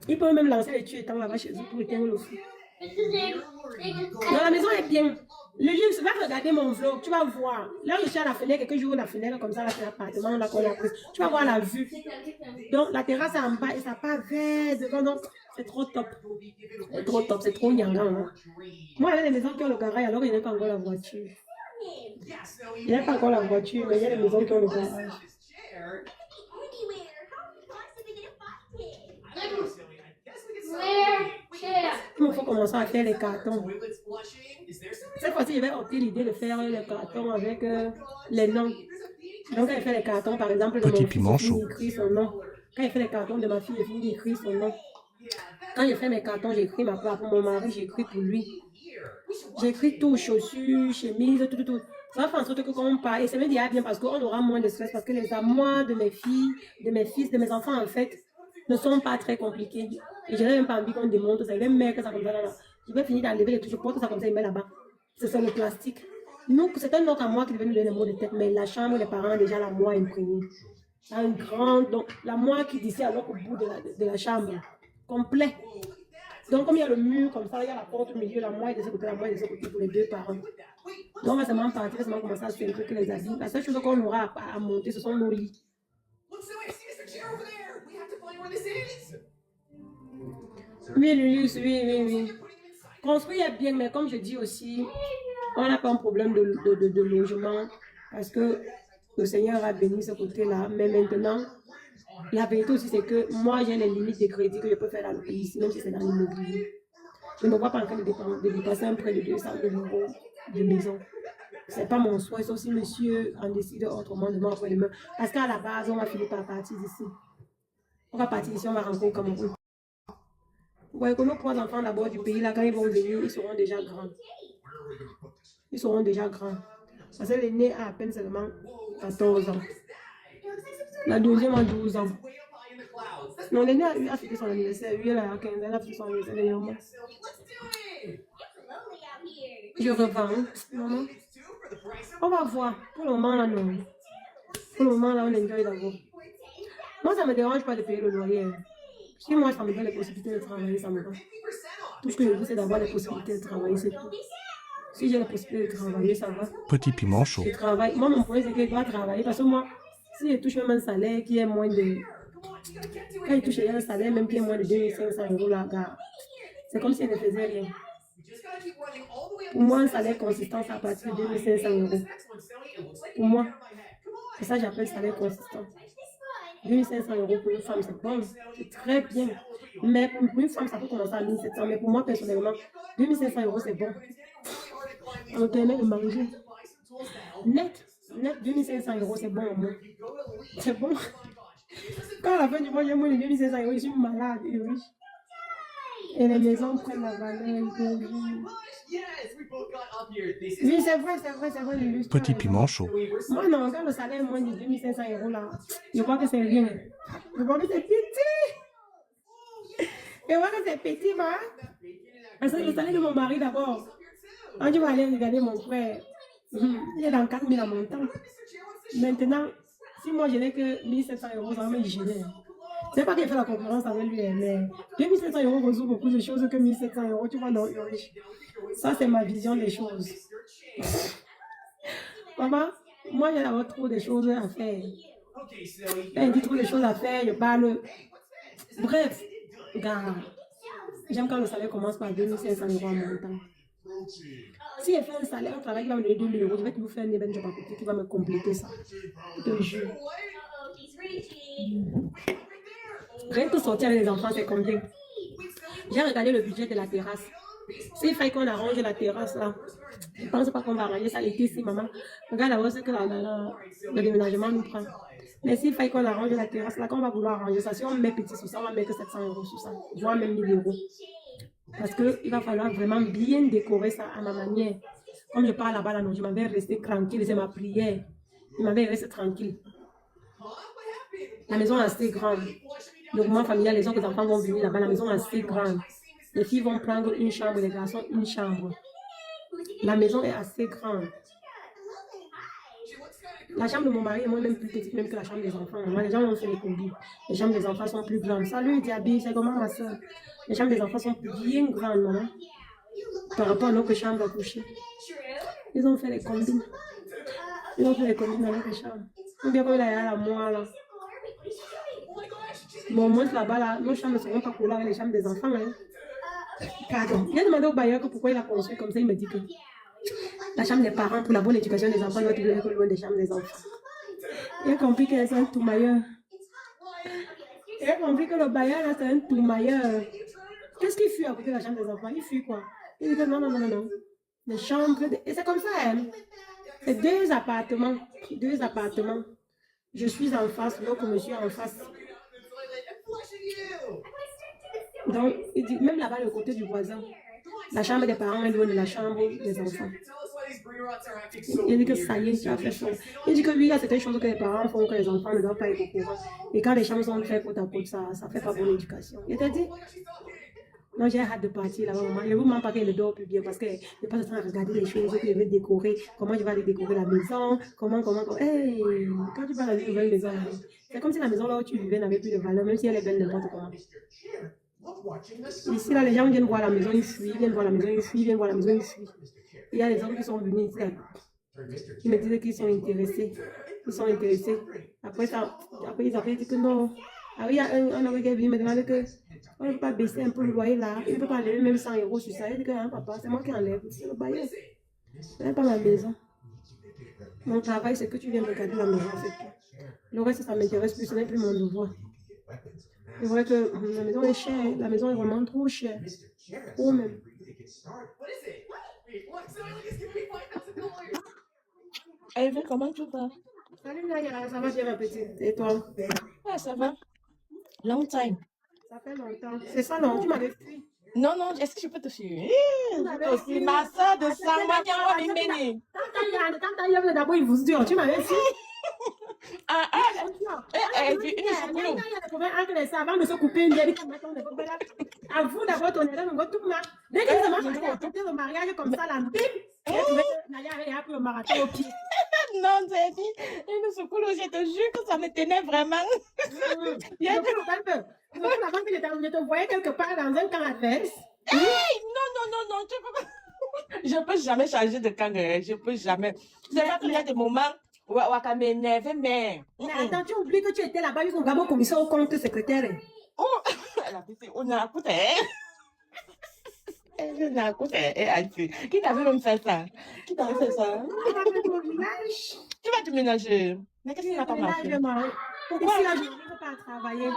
Ils peuvent même lancer les tuyaux là-bas chez eux pour éteindre le feu. Non, la maison est bien. Le luxe, va regarder mon vlog, tu vas voir. Là, je suis à la fenêtre, et que j'ouvre la fenêtre comme ça, là, c'est l'appartement, là, qu'on a pris. Tu vas voir la vue. Donc, la terrasse est en bas et ça part vers devant. Donc, c'est trop top. C'est trop top, c'est trop nyanga. Hein. Moi, il y a des maisons qui ont le garage, alors il n'y a pas encore la voiture. Il n'y a pas encore la voiture, mais il y a des maisons qui ont le garage. Il me faut commencer à faire les cartons. Cette fois-ci, je vais opter l'idée de faire les cartons avec les noms. Donc, quand il fait les cartons, par exemple, de Petit mon piment fils, chaud. j'écris son nom. Quand il fait les cartons de ma fille, j'écris son nom. Quand je fais mes cartons, j'écris ma part pour mon mari, j'écris pour lui. J'écris tout, chaussures, chemises, tout. Ça va faire en sorte que quand on part, et ça me dit bien parce qu'on aura moins de stress, parce que les amours de mes filles, de mes fils, de mes enfants, en fait, ne sont pas très compliqués. Et je n'ai même pas envie qu'on démonte ça. Je vais mettre ça comme ça là. Je vais finir d'enlever les touches, je porte ça comme ça, il met là-bas. C'est le plastique. Nous, c'est un autre à moi qui devait nous donner les mots de tête, mais la chambre, les parents ont déjà la moi imprimée. Un grand, donc la moi qui d'ici à l'autre bout de la chambre, complet. Donc, comme il y a le mur, comme ça, il y a la porte au milieu, la moi est de ce côté, la moi est de ce côté pour les deux parents. Donc, on va seulement partir, seulement commencer à se faire un truc les habits. La seule chose qu'on aura à monter, ce sont nos lits. Oui, Lulus, oui. Construire est bien, mais comme je dis aussi, on n'a pas un problème de logement parce que le Seigneur a béni ce côté-là. Mais maintenant, la vérité aussi, c'est que moi, j'ai les limites de crédit que je peux faire dans le pays ici, même si c'est dans l'immobilier. Je ne vois pas en train de dépasser un prêt de 200 000 € de maison. Ce n'est pas mon souhait, sauf si monsieur en décide autrement demain après demain. Parce qu'à la base, on va finir par partir d'ici. On va partir d'ici, on va rentrer au Cameroun. Vous voyez que nos 3 enfants d'abord du pays, là, quand ils vont venir, ils seront déjà grands. Ils seront déjà grands. Parce que l'aîné a à peine seulement 14 ans. La deuxième a 12 ans. Non, l'aîné a fêté son anniversaire. Lui, elle a 15 ans, elle a fêté son anniversaire dernièrement. Je revends. Maman. On va voir. Pour le moment, là, non. Pour le moment, là, on enjoy d'abord. Moi, ça ne me dérange pas de payer le loyer. Si moi, ça me donne les possibilités de travailler, ça me va. Tout ce que je veux, c'est d'avoir les possibilités de travailler, c'est tout. Si j'ai la possibilité de travailler, ça va. Petit piment chaud. Je travaille. Moi, mon problème, c'est que je dois travailler. Parce que moi, si je touche même un salaire qui est moins de... Quand je touche un salaire même qui est moins de 2500 € là, c'est comme si elle ne faisait rien. Pour moi, un salaire consistant, c'est à partir de 2500 €. Pour moi, c'est ça que j'appelle salaire consistant. 2500 € pour une femme, c'est bon, c'est très bien. Mais pour une femme, ça peut commencer à 1700. Mais pour moi, personnellement, 2500 € c'est bon. Ça me permet de manger. Net, 2500 € c'est bon au moins. C'est bon. Quand à la fin du mois, j'ai moins de 2500 €, je suis malade et riche. Et les maisons prennent la valeur. Oui, c'est vrai, le Petit piment chaud. Moi, non, quand le salaire est moins de 2500 € là, je crois que c'est rien. Je crois que c'est petit. Je vois que c'est petit, moi. Parce que le salaire de mon mari d'abord, quand tu vas aller regarder mon frère, il est dans 4000 à mon temps. Maintenant, si moi je n'ai que 1700 €, ça va me gêner. C'est pas qu'il fait la concurrence avec lui, mais 2500 € résout beaucoup de choses que 1700 €, tu vois, non, riche. Ça, c'est ma vision des choses. Maman, moi, j'ai d'abord trop de choses à faire. Quand il dit trop de choses à faire, je parle. Bref, regarde. J'aime quand le salaire commence par 2500 € en mon temps. Si je fais un salaire, un travail qui va me donner 2000 €, je vais toujours faire un événement à côté qui va me compléter ça. Je te jure. Rien que sortir avec les enfants, c'est combien? J'ai regardé le budget de la terrasse. S'il fallait qu'on arrange la terrasse là, je ne pense pas qu'on va arranger ça l'été ici, maman. Regarde là-haut, c'est que le déménagement nous prend. Mais s'il fallait qu'on arrange la terrasse là, qu'on va vouloir arranger ça, si on met petit sur ça, on va mettre 700 € sur ça, voire même 1000 €. Parce qu'il va falloir vraiment bien décorer ça à ma manière. Comme je parle là-bas, là, non, je m'avais resté tranquille, c'est ma prière. Je m'avais resté tranquille. La maison est assez grande. Le mouvement familial, les autres enfants vont venir là-bas, la maison est assez grande. Les filles vont prendre une chambre, les garçons une chambre. La maison est assez grande. La chambre de mon mari est moi-même plus petite même que la chambre des enfants. Moi, les gens ont fait les combis. Les chambres des enfants sont plus grandes. Salut, Diaby, c'est comment ma soeur? Les chambres des enfants sont bien grandes, maman. Par rapport à notre chambre à coucher. Ils ont fait les combines. Ils ont fait les combines dans notre chambre. Ou bien comme il y a la moi là. Bon, moi là-bas, là, nos chambres ne seront pas collées avec les chambres des enfants. Hein. Pardon. J'ai demandé au bailleur pourquoi il a construit comme ça. Il me dit que la chambre des parents pour la bonne éducation des enfants doit être loin des chambres des enfants. Il a compris que c'est un toumailleur. Il a compris que le bailleur là c'est un toumailleur. Qu'est-ce qu'il fuit à côté de la chambre des enfants? Il fuit quoi? Il dit que non, non, non, non, non. Les chambres, et c'est comme ça, hein. C'est 2 appartements. 2 appartements. Je suis en face, l'autre monsieur en face. Donc, il dit, même là-bas, le côté du voisin, la chambre des parents est loin de la chambre des enfants. Il dit que ça y est, tu as fait ça. Il dit que oui, il y a certaines choses que les parents font que les enfants ne doivent pas être au courant. Et quand les chambres sont faites côte à côte, ça ne fait pas bonne éducation. Il t'a dit, non, j'ai hâte de partir là-bas, maman. Je ne vous demande pas qu'elle ne dort plus bien parce qu'elle n'est pas en train de regarder les choses que je vais décorer. Comment je vais aller décorer la maison. Comment. Hey, quand tu vas dans une nouvelle maison, c'est comme si la maison là où tu vivais n'avait plus de valeur, même si elle est belle n'importe comment. Ici, là, les gens viennent voir la maison, ils fuient, ils viennent voir la maison, ils fuient, ils viennent voir la maison, ils fuient. Il y a des hommes qui sont venus ici, qui me disaient qu'ils sont intéressés. Ils sont intéressés. Après, ils avaient dit que non. Ah oui, il y a un homme qui est venu me demander que on ne peut pas baisser un peu le loyer là. Il ne peut pas enlever même 100 € sur ça. Il dit que hein, papa, c'est moi qui enlève. C'est le bailleur. Ce n'est pas ma maison. Mon travail, c'est que tu viens de regarder la maison, c'est tout. Le reste, ça ne m'intéresse plus, ce n'est plus mon devoir. C'est vrai que la maison est chère. La maison est vraiment trop chère. Trop même. Eve, comment tu vas? Salut Naya, ça va bien ma petite. Et toi? Ah, ça va. Long time. Ça fait longtemps. C'est ça, non? Tu m'avais fui. Non, non, est-ce que je peux te suivre? Aussi, ma soeur de sang, D'abord, il vous dit, tu m'avais fui. Avant de se couper une vieille à vous d'abord ton élève, tout là. Dès que ça marche, le mariage comme ça, la bim, Naya avait appris le marathon au pied. Non, Zébi, il nous secoue, je te jure que ça me tenait vraiment. Je te voyais quelque part dans un camp adverse. Hey, non, tu peux pas. Je peux jamais changer de camp, je peux jamais. C'est vrai qu'il y a des moments où ça m'énerve, mais. Mais attends, tu oublies que tu étais là-bas, ils ont gardé au commissaire au compte secrétaire. Oh, on a écouté. Qui t'avait même fait ça? Qui t'avait fait ça? Tu vas te ménager. Mais qu'est-ce qui n'a pas marché? Pourquoi là, je n'arrive pas à travailler?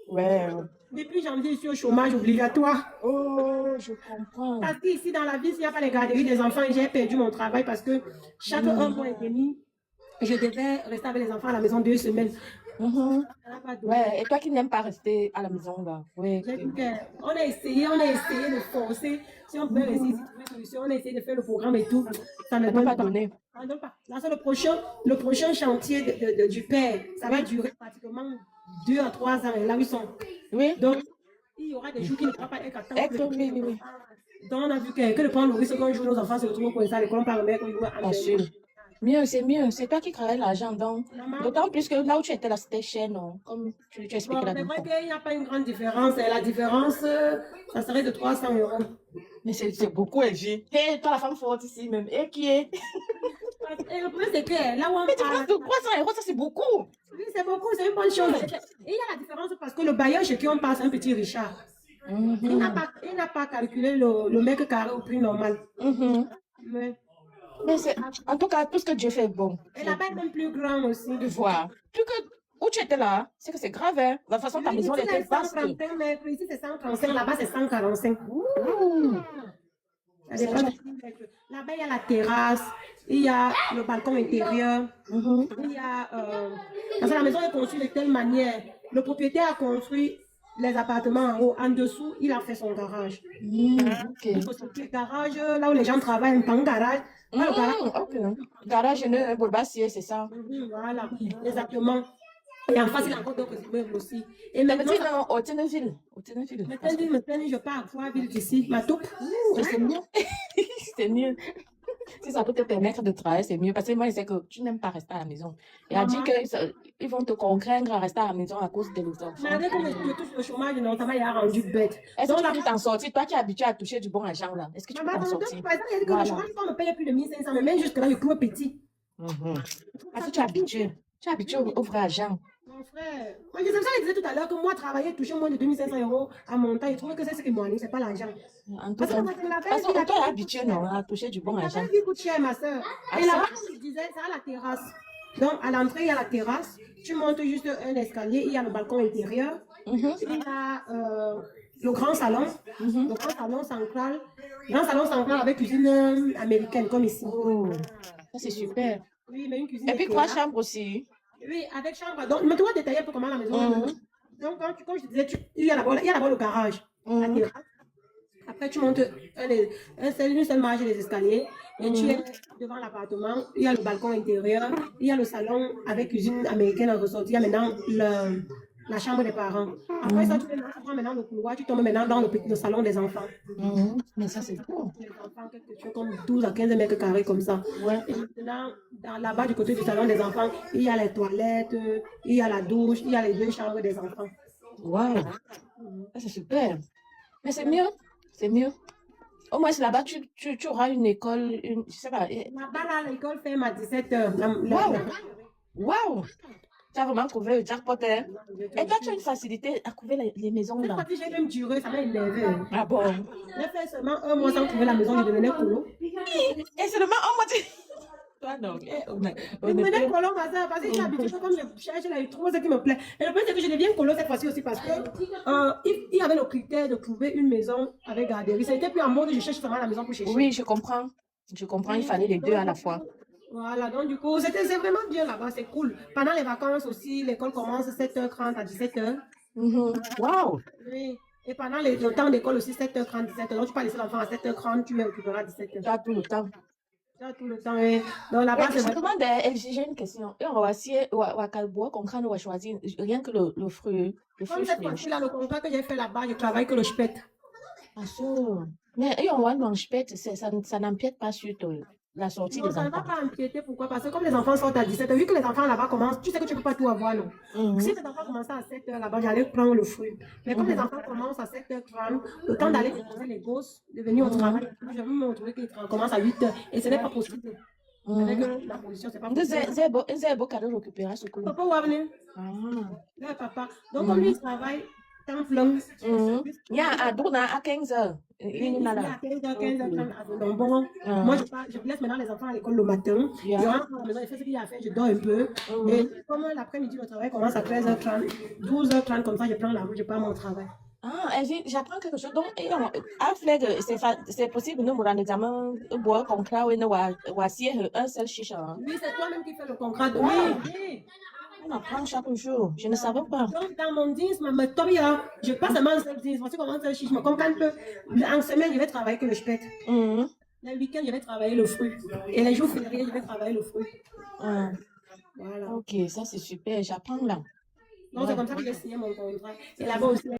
Ouais. Depuis janvier, je suis au chômage obligatoire. Oh, je comprends. Parce qu'ici, dans la ville, s'il n'y a pas les garderies des enfants, j'ai perdu mon travail parce que chaque 1 mois et demi, je devais rester avec les enfants à la maison 2 semaines. Ouais, et toi qui n'aimes pas rester à la maison là. Ouais. On a essayé de forcer. Si on pouvait essayer de trouver une solution, on a essayé de faire le programme et tout. Ça ne donne pas. Ça ne donne pas. Là, c'est le prochain chantier du père. Ça va durer pratiquement 2 à 3 ans. Et là où ils sont. Oui. Donc, il y aura des jours qui ne pourront pas être attendus. Oui. Donc, on a vu que de prendre le risque qu'un jour nos enfants se retrouvent comme ça à l'école, on parle qu'on joue à bien sûr. Mieux, c'est mieux. C'est toi qui crée l'argent. Donc, d'autant plus que là où tu étais là, c'était cher, non? Comme tu expliquais la dernière fois. C'est vrai qu'il n'y a pas une grande différence. La différence, ça serait de 300 €. Mais c'est beaucoup, Elgie. Et toi, la femme forte ici même. Et qui est? Et le problème, c'est que là où on mais tu penses que 300 €, ça c'est beaucoup. Oui, c'est beaucoup, c'est une bonne chose. Et il y a la différence parce que le bailleur chez qui on passe, un petit Richard, il n'a pas calculé le mec carré au prix normal. Mais c'est, en tout cas, tout ce que Dieu fait est bon. Et là-bas est même plus grand aussi. De voir. Plus que où tu étais là, c'est que c'est grave, hein. De toute façon, ta maison était vaste. Ici, c'est 135, là-bas, c'est 145. Ça dépend. Là-bas, il y a la terrasse, il y a le balcon intérieur, il y a... parce que la maison est construite de telle manière. Le propriétaire a construit les appartements en haut. En dessous, il a fait son garage. Ok. Il faut sortir le garage, là où les gens travaillent, un temps garage. Pas le garage. Ok. Garage, un boulbassier, c'est ça. Voilà, exactement. Et en face, il y a encore d'autres immeubles aussi. Et Mais maintenant, maintenant, au Ténéville. maintenant, je pars à Trois-Villes d'ici, ma toupe. C'est mieux. C'est mieux. Si ça peut te permettre de travailler, c'est mieux. Parce que moi, je sais que tu n'aimes pas rester à la maison. Et elle dit qu'ils vont te contraindre à rester à la maison à cause des enfants. Malgré que je touche le chômage, notamment, il a rendu bête. Est-ce que tu peux t'en sortir? Toi qui es habitué à toucher du bon argent, là. Est-ce que tu peux t'en sortir? Par exemple, il a dit que le chômage, on me paye plus de 1500, mais même jusque-là, je cours petit. Parce que tu es habitué. Tu es habitué au vrai argent. Mon frère, moi, c'est ça que je disais tout à l'heure que moi, travailler, toucher moins de 2500 € à mon temps, je trouve que c'est ce qui m'ennuie, c'est pas l'argent. En tout Parce cas, que la parce que toi, tu es habitué, non, à toucher du bon argent. La vie coûte cher, ma soeur. Et là-bas, comme je disais, c'est à la terrasse. Donc, à l'entrée, il y a la terrasse. Tu montes juste un escalier, il y a le balcon intérieur. Il y a le grand salon. Le grand salon central. Grand salon central avec cuisine américaine, comme ici. Oh, ça c'est super. Oui, mais une cuisine. Et puis 3 chambres aussi. Oui, avec chambre. Donc, mais tu vas détailler un peu comment la maison est. Donc, comme je te disais, il y a d'abord le garage. La terrasse. Après, tu montes une seule marche des escaliers et tu es devant l'appartement. Il y a le balcon intérieur, il y a le salon avec cuisine américaine en ressortie. Il y a maintenant la chambre des parents. Après ça, tu prends maintenant le couloir, tu tombes maintenant dans le salon des enfants. Mais ça, c'est bon. Les enfants, quelque chose comme 12 à 15 mètres carrés comme ça. Ouais. Et maintenant, là-bas, du côté du salon des enfants, il y a les toilettes, il y a la douche, il y a les 2 chambres des enfants. Waouh! Ça, c'est super. Mais c'est mieux. C'est mieux. Au moins, là-bas, tu auras une école, je sais pas. Là-bas, là, l'école ferme à 17h. Waouh! Tu as vraiment trouvé le jackpot, hein? Et toi, tu as une facilité à trouver les maisons là. Cette fois-ci, j'ai même duré, ça m'a énervé. Ah bon? J'ai fait seulement 1 mois sans trouver la maison, je devenais colo. Et seulement un mois, toi, non. Je devenais colo, ma soeur, parce que je suis habituée, comme je cherche, je trouve ce qui me plaît. Et le problème, c'est que je deviens colo cette fois-ci aussi parce que il y avait le critère de trouver une maison avec garderie. C'était plus en mode, je cherche seulement la maison pour chercher. Oui, je comprends. Je comprends, il fallait les deux à la fois. Voilà, donc du coup, c'est vraiment bien là-bas, c'est cool. Pendant les vacances aussi, l'école commence 7h30 à 17h. Waouh! Oui. Et pendant le temps d'école aussi, 7h30, 17h. Donc tu peux laisser l'enfant à 7h30, tu le récupéreras à 17h. Tu as tout le temps. Tu as tout le temps, oui. Donc là-bas, c'est Je vraiment... demande, j'ai une question. Et on va essayer, on va choisir rien que le fruit. Comme cette fois-ci-là, le contrat que j'ai fait là-bas, je travaille que le chpet. Ah, ça. Mais on voit dans le chpet, ça n'empiète pas sur la sortie Non, des ça ne va enfants. pas empiéter. Pourquoi? Parce que comme les enfants sortent à 17h, vu que les enfants là-bas commencent, tu sais que tu ne peux pas tout avoir, non? Si les enfants commençaient à 7h là-bas, j'allais prendre le fruit. Mais comme les enfants commencent à 7h30, le temps d'aller déposer les gosses, de venir au travail, je vais me retrouver qu'ils commencent à 8h. Et ce n'est pas possible. Avec la position, c'est pas possible. C'est un beau cadeau de récupérer ce coup. Papa, où venir? Là, papa. Donc, comme lui, il travaille temps plein. Il y a à 15h. Il y a 15h30 à bon. Moi, je laisse maintenant les enfants à l'école le matin. Je rentre à la maison, je fais ce qu'il y a à faire, je dors un peu. Et comme l'après-midi, le travail commence à 13h30, 12h30, comme ça, je prends la route, je pars à mon travail. Ah, j'apprends quelque chose. Donc, c'est possible, nous, pour un examen, boire contrat, ou un seul chicha. Oui, c'est toi-même qui fais le contrat. Oui. On apprend chaque jour. Je ne savais pas. Donc, dans mon 10, je passe seulement un seul 10. Voici comment ça chiche. Comme quand en semaine, je vais travailler que le chpet. Le week-end, je vais travailler le fruit. Et les jours fériés, je vais travailler le fruit. Voilà. Ok, ça c'est super. J'apprends là. Donc, c'est comme ça que j'ai signé mon contrat. Et là-bas aussi.